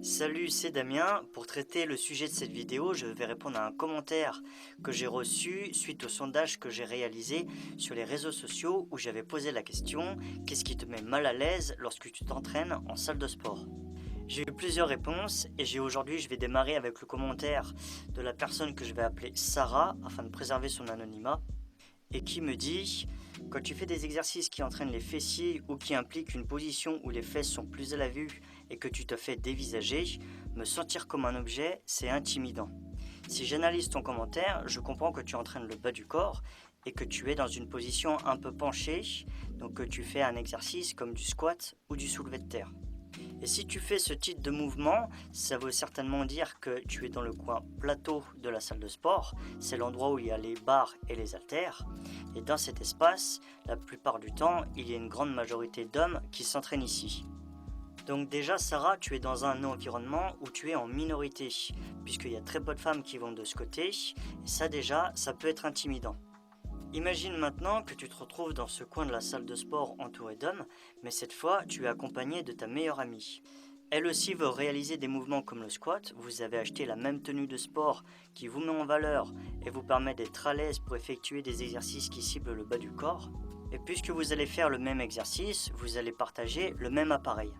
Salut, c'est Damien. Pour traiter le sujet de cette vidéo, je vais répondre à un commentaire que j'ai reçu suite au sondage que j'ai réalisé sur les réseaux sociaux où j'avais posé la question: qu'est-ce qui te met mal à l'aise lorsque tu t'entraînes en salle de sport? J'ai eu plusieurs réponses et je vais démarrer avec le commentaire de la personne que je vais appeler Sarah afin de préserver son anonymat et qui me dit: quand tu fais des exercices qui entraînent les fessiers ou qui impliquent une position où les fesses sont plus à la vue et que tu te fais dévisager, me sentir comme un objet, c'est intimidant. Si j'analyse ton commentaire, je comprends que tu entraînes le bas du corps et que tu es dans une position un peu penchée, donc que tu fais un exercice comme du squat ou du soulevé de terre. Et si tu fais ce type de mouvement, ça veut certainement dire que tu es dans le coin plateau de la salle de sport. C'est l'endroit où il y a les barres et les haltères. Et dans cet espace, la plupart du temps, il y a une grande majorité d'hommes qui s'entraînent ici. Donc déjà, Sarah, tu es dans un environnement où tu es en minorité, puisqu'il y a très peu de femmes qui vont de ce côté. Et ça déjà, ça peut être intimidant. Imagine maintenant que tu te retrouves dans ce coin de la salle de sport entouré d'hommes, mais cette fois tu es accompagné de ta meilleure amie. Elle aussi veut réaliser des mouvements comme le squat, vous avez acheté la même tenue de sport qui vous met en valeur et vous permet d'être à l'aise pour effectuer des exercices qui ciblent le bas du corps. Et puisque vous allez faire le même exercice, vous allez partager le même appareil.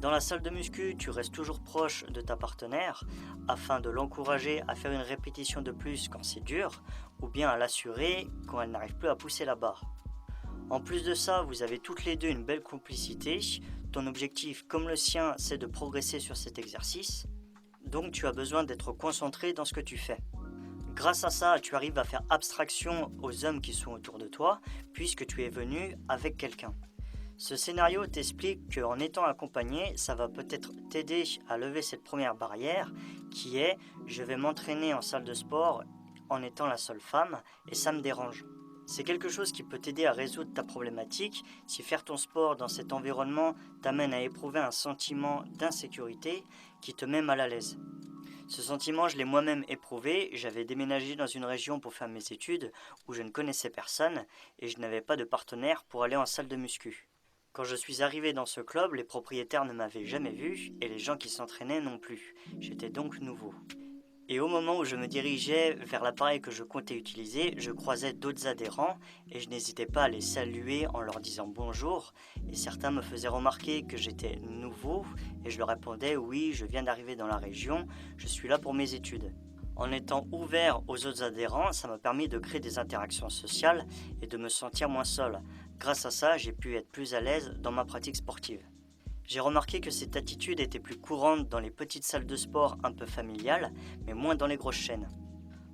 Dans la salle de muscu, tu restes toujours proche de ta partenaire afin de l'encourager à faire une répétition de plus quand c'est dur ou bien à l'assurer quand elle n'arrive plus à pousser la barre. En plus de ça, vous avez toutes les deux une belle complicité. Ton objectif, comme le sien, c'est de progresser sur cet exercice. Donc tu as besoin d'être concentré dans ce que tu fais. Grâce à ça, tu arrives à faire abstraction aux hommes qui sont autour de toi puisque tu es venu avec quelqu'un. Ce scénario t'explique qu'en étant accompagné, ça va peut-être t'aider à lever cette première barrière qui est: je vais m'entraîner en salle de sport en étant la seule femme et ça me dérange. C'est quelque chose qui peut t'aider à résoudre ta problématique si faire ton sport dans cet environnement t'amène à éprouver un sentiment d'insécurité qui te met mal à l'aise. Ce sentiment, je l'ai moi-même éprouvé. J'avais déménagé dans une région pour faire mes études où je ne connaissais personne et je n'avais pas de partenaire pour aller en salle de muscu. Quand je suis arrivé dans ce club, les propriétaires ne m'avaient jamais vu et les gens qui s'entraînaient non plus. J'étais donc nouveau. Et au moment où je me dirigeais vers l'appareil que je comptais utiliser, je croisais d'autres adhérents et je n'hésitais pas à les saluer en leur disant bonjour. Et certains me faisaient remarquer que j'étais nouveau et je leur répondais: oui, je viens d'arriver dans la région, je suis là pour mes études. En étant ouvert aux autres adhérents, ça m'a permis de créer des interactions sociales et de me sentir moins seul. Grâce à ça, j'ai pu être plus à l'aise dans ma pratique sportive. J'ai remarqué que cette attitude était plus courante dans les petites salles de sport un peu familiales, mais moins dans les grosses chaînes.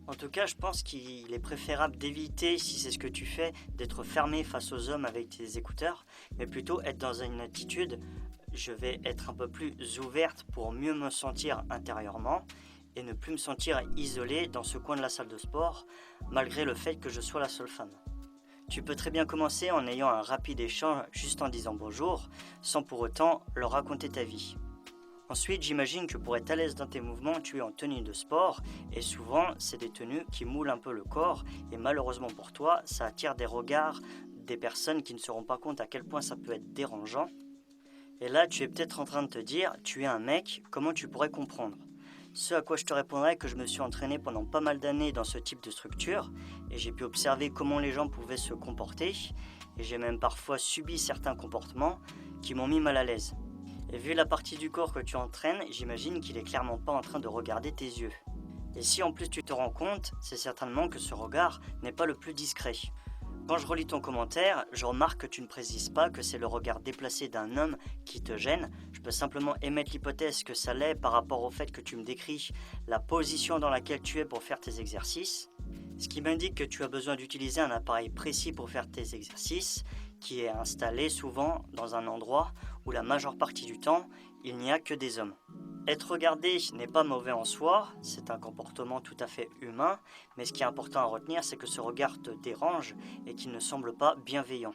En tout cas, je pense qu'il est préférable d'éviter, si c'est ce que tu fais, d'être fermé face aux hommes avec tes écouteurs, mais plutôt être dans une attitude: je vais être un peu plus ouverte pour mieux me sentir intérieurement et ne plus me sentir isolé dans ce coin de la salle de sport, malgré le fait que je sois la seule femme. Tu peux très bien commencer en ayant un rapide échange juste en disant bonjour, sans pour autant leur raconter ta vie. Ensuite, j'imagine que pour être à l'aise dans tes mouvements, tu es en tenue de sport et souvent, c'est des tenues qui moulent un peu le corps et malheureusement pour toi, ça attire des regards des personnes qui ne se rendent pas compte à quel point ça peut être dérangeant. Et là, tu es peut-être en train de te dire: tu es un mec, comment tu pourrais comprendre? Ce à quoi je te répondrai que je me suis entraîné pendant pas mal d'années dans ce type de structure et j'ai pu observer comment les gens pouvaient se comporter et j'ai même parfois subi certains comportements qui m'ont mis mal à l'aise. Et vu la partie du corps que tu entraînes, j'imagine qu'il est clairement pas en train de regarder tes yeux. Et si en plus tu te rends compte, c'est certainement que ce regard n'est pas le plus discret. Quand je relis ton commentaire, je remarque que tu ne précises pas que c'est le regard déplacé d'un homme qui te gêne. Je peux simplement émettre l'hypothèse que ça l'est par rapport au fait que tu me décris la position dans laquelle tu es pour faire tes exercices, ce qui m'indique que tu as besoin d'utiliser un appareil précis pour faire tes exercices, qui est installé souvent dans un endroit où la majeure partie du temps, il n'y a que des hommes. Être regardé n'est pas mauvais en soi, c'est un comportement tout à fait humain, mais ce qui est important à retenir, c'est que ce regard te dérange et qu'il ne semble pas bienveillant.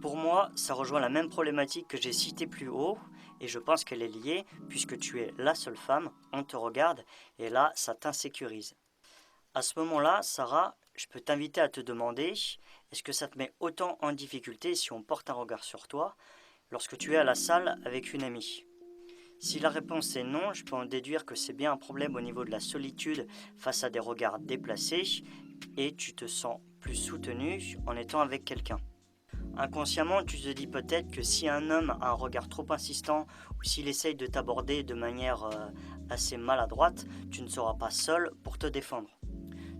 Pour moi, ça rejoint la même problématique que j'ai citée plus haut, et je pense qu'elle est liée, puisque tu es la seule femme, on te regarde, et là, ça t'insécurise. À ce moment-là, Sarah, je peux t'inviter à te demander: est-ce que ça te met autant en difficulté si on porte un regard sur toi lorsque tu es à la salle avec une amie? Si la réponse est non, je peux en déduire que c'est bien un problème au niveau de la solitude face à des regards déplacés et tu te sens plus soutenu en étant avec quelqu'un. Inconsciemment, tu te dis peut-être que si un homme a un regard trop insistant ou s'il essaye de t'aborder de manière assez maladroite, tu ne seras pas seul pour te défendre.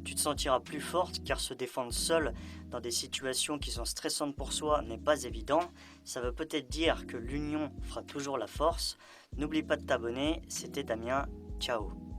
Tu te sentiras plus forte car se défendre seul dans des situations qui sont stressantes pour soi n'est pas évident. Ça veut peut-être dire que l'union fera toujours la force. N'oublie pas de t'abonner, c'était Damien, ciao.